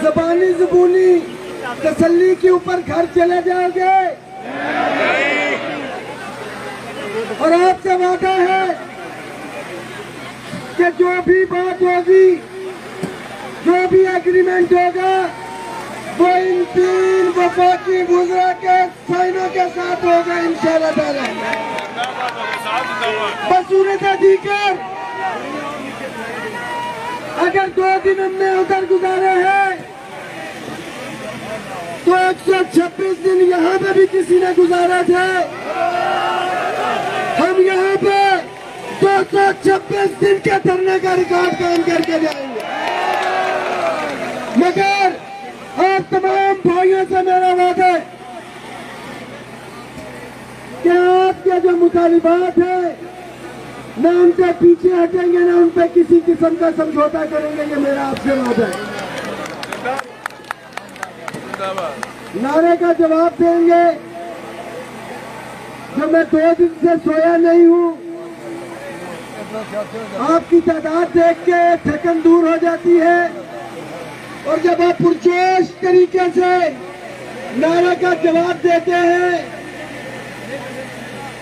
ज़बानी ज़ुबानी तसल्ली के ऊपर घर चले जाओगे और आपसे वादा है कि जो भी बात होगी, जो भी एग्रीमेंट होगा, वो इन 3 वफाकी वुज़रा के साइनों के साथ होगा इंशाअल्लाह ताला। बसूरत अधिकार अगर 2 दिन हमने उधर गुजारे हैं तो 126 दिन यहाँ पे भी किसी ने गुजारा थे। हम यहाँ पे 226 दिन के धरने का रिकॉर्ड कायम करके जाएंगे। मगर आप तमाम भाइयों से मेरा वादा है कि आपके जो मुतालिबात है न उनसे पीछे हटेंगे, न उन पर किसी किस्म का समझौता करेंगे। ये मेरा आपसे वादा है। नारे का जवाब देंगे। जो मैं 2 दिन से सोया नहीं हूँ, आपकी तादाद देख के थकन दूर हो जाती है और जब आप पुरजोश तरीके से नारे का जवाब देते हैं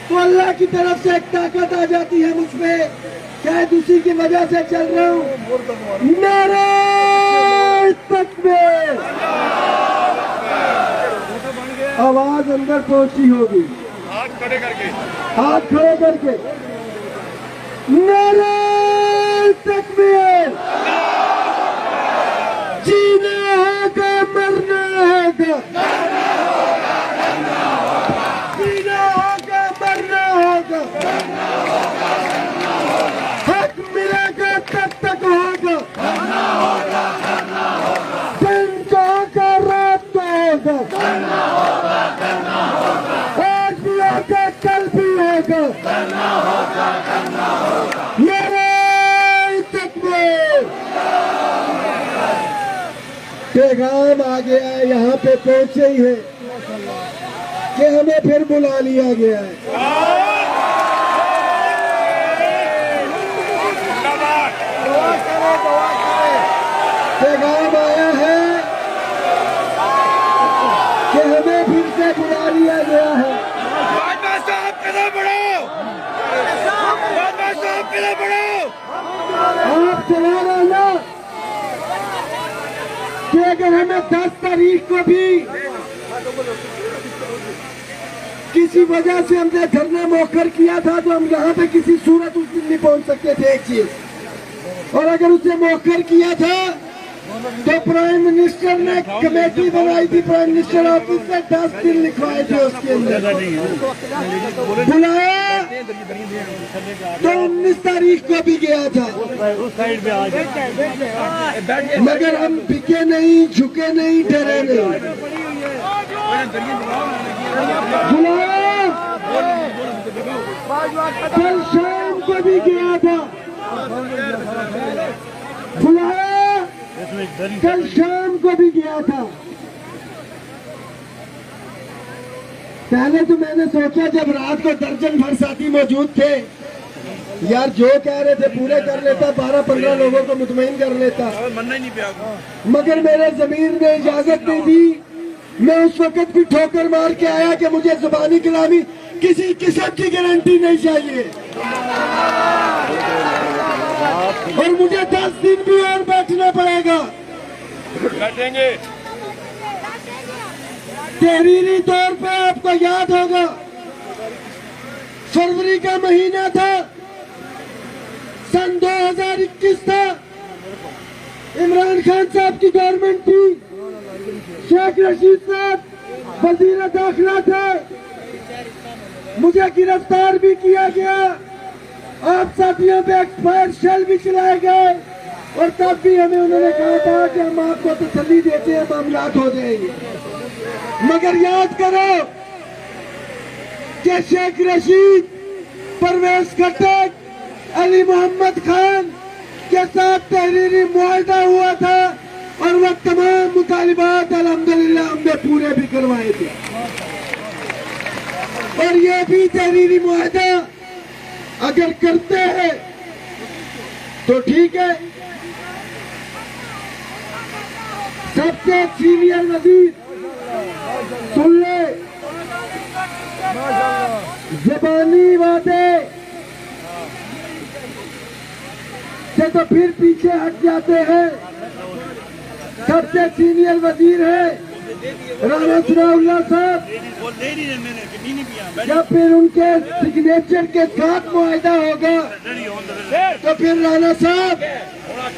तो अल्लाह की तरफ से एक ताकत आ जाती है मुझ में। शायद उसी की वजह से चल रहा हूँ। नारे तकबीर, आवाज अंदर पहुंची होगी। हाथ खड़े करके नारे तकबीर। जीना होगा, मरना होगा, जीना होगा, मरना होगा। हक मिलेगा तब तक होगा। दिन को होगा, रात को होगा, आज भी होगा, कल भी होगा। नारे तकबीर। पैगाम आ गया है, यहाँ पे पहुंचे ही है कि हमें फिर बुला लिया गया है। पैगाम आया है कि हमें फिर से बुला लिया गया है। आप चला रहे ना कि अगर हमें 10 तारीख को भी किसी वजह से हमने धरना मौखर किया था तो हम यहाँ पे किसी सूरत उस दिन नहीं पहुँच सकते थे। एक चीज, और अगर उसे मौखर किया था तो प्राइम मिनिस्टर ने कमेटी बनाई थी, प्राइम मिनिस्टर ऑफिस से 10 दिन लिखवाए थे उसके अंदर। बुलाया तो 19 तारीख को भी गया था, मगर हम बिके नहीं, झुके नहीं, डरे नहीं। बुलाया कल शाम को भी गया था, बुलाया कल शाम को भी गया था। पहले तो मैंने सोचा जब रात को दर्जन भर साथी मौजूद थे, यार जो कह रहे थे पूरे कर लेता, 12-15 लोगों को मुतमईन कर लेता, मगर मेरे ज़मीर ने इजाजत नहीं दी। मैं उस वक्त भी ठोकर मार के आया कि मुझे ज़ुबानी कलामी किसी किस्म की गारंटी नहीं चाहिए और मुझे 10 दिन भी और बैठना पड़ेगा। बैठेंगे। तहरीरी तौर पे आपको याद होगा, फरवरी का महीना था, सन 2021 था, इमरान खान साहब की गवर्नमेंट थी, शेख रशीद साहब वजीर दाखिला थे, मुझे गिरफ्तार भी किया गया, आप साथियों पे एक्सपायर शेल भी चलाए गए और तब भी हमें उन्होंने कहा था कि हम आपको तसल्ली देते हैं, मामलात हो जाएंगे। मगर याद करो कि शेख रशीद, परवेज खट्टक, अली मोहम्मद खान के साथ तहरीरी मुआहदा हुआ था और वह तमाम मुतालिबात अल्हम्दुलिल्लाह हमने पूरे भी करवाए थे। और ये भी तहरीरी मुआहदा अगर करते हैं तो ठीक है, सबसे सीनियर वजीर, सुन ले, ज़बानी वादे से तो फिर पीछे हट जाते हैं। सबसे सीनियर वजीर है राना सनाउल्लाह साहब। जब फिर उनके सिग्नेचर के साथ मुआहदा होगा तो फिर राणा साहब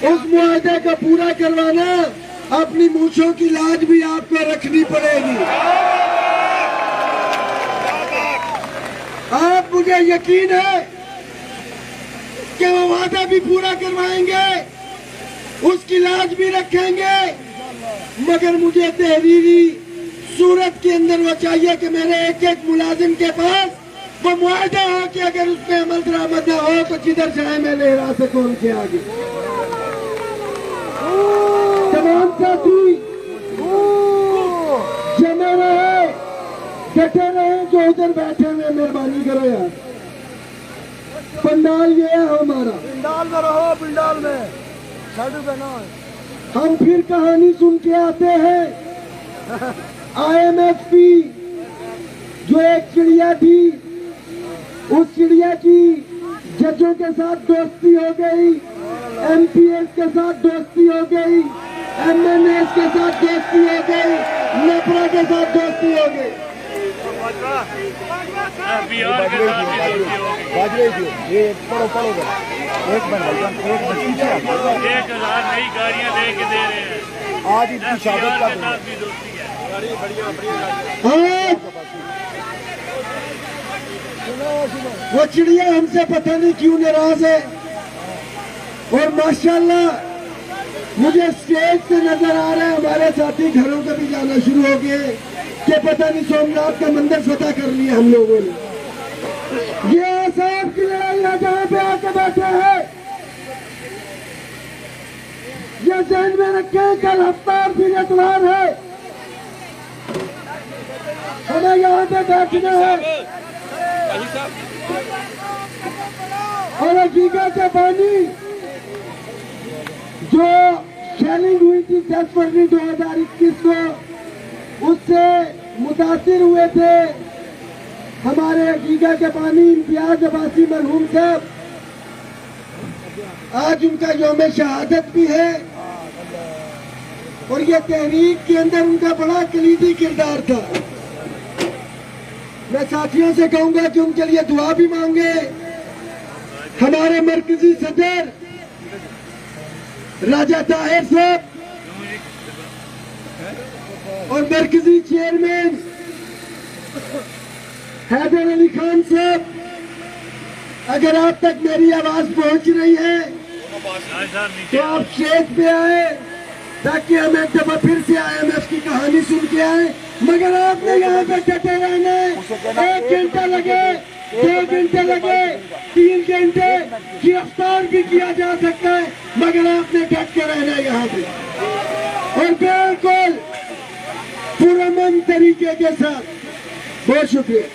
उस मुआहदे को पूरा करवाना, अपनी मूंछों की लाज भी आपको रखनी पड़ेगी। आप, मुझे यकीन है कि वो वादा भी पूरा करवाएंगे, उसकी लाज भी रखेंगे, मगर मुझे तहरीरी सूरत के अंदर वो चाहिए कि मेरे एक एक मुलाजिम के पास वो मुआहदा हो कि अगर उसमें अमल दरामद न हो तो जिधर चाहे मैं ले रहा सकूं उनके आगे। तमाम साथी जमे रहे, डटे रहे, जो उधर बैठे हुए मेहरबानी करो यार। पंडाल ये है हमारा, पिंडाल में रहो, पिंडाल में साइड पे ना। हम फिर कहानी सुन के आते हैं। IMFP जो एक चिड़िया थी, उस चिड़िया की जजों के साथ दोस्ती हो गई, MPS के साथ दोस्ती हो गई, MNS के साथ दोस्ती हो गई, नेपरा के साथ दोस्ती हो गई। बिहार के साथ भी दोस्ती होगी। ये पढ़ो एक मिनट पीछे 1000 नई गाड़ियां लेके दे रहे हैं। आज इनकी शादी बिहार का के साथ भी दोस्ती है। आज वो चिड़िया हमसे पता नहीं क्यों नाराज है। और माशाल्लाह मुझे स्टेज से नजर आ रहा है हमारे साथी घरों का भी जाना शुरू हो गए कि पता नहीं सोमनाथ का मंदिर फतह कर लिया हम लोगों ने। ये साहब की लड़ाई है जहाँ पे आके बैठे हैं, ये ध्यान में रखें, कल हफ्ता और फिर इतवार है, हमें यहाँ पे बैठना है। और अकीका के पानी जो शेलिंग हुई थी 10 फरवरी 2021 को, उससे मुतासिर हुए थे हमारे अकीका के पानी इम्तियाज अब्बासी मरहूम साहब। आज उनका यौम शहादत भी है और ये तहरीक के अंदर उनका बड़ा कलीदी किरदार था। मैं साथियों से कहूंगा कि उनके लिए दुआ भी मांगे। हमारे मरकजी सदर राजा ताहिर साहब और मरकजी चेयरमैन हैदर अली खान साहब, अगर आप तक मेरी आवाज पहुंच रही है तो आप स्टेज पे आए ताकि हम एक दफा फिर से IMF की कहानी सुन के आए। मगर आपने यहाँ पे डटे रहना है। 1 घंटा लगे, 2 घंटे लगे, 3 घंटे गिरफ्तार भी किया जा सकता है, मगर आपने डट के रहना है यहाँ पे और बिल्कुल पुरअमन तरीके के साथ। बहुत शुक्रिया।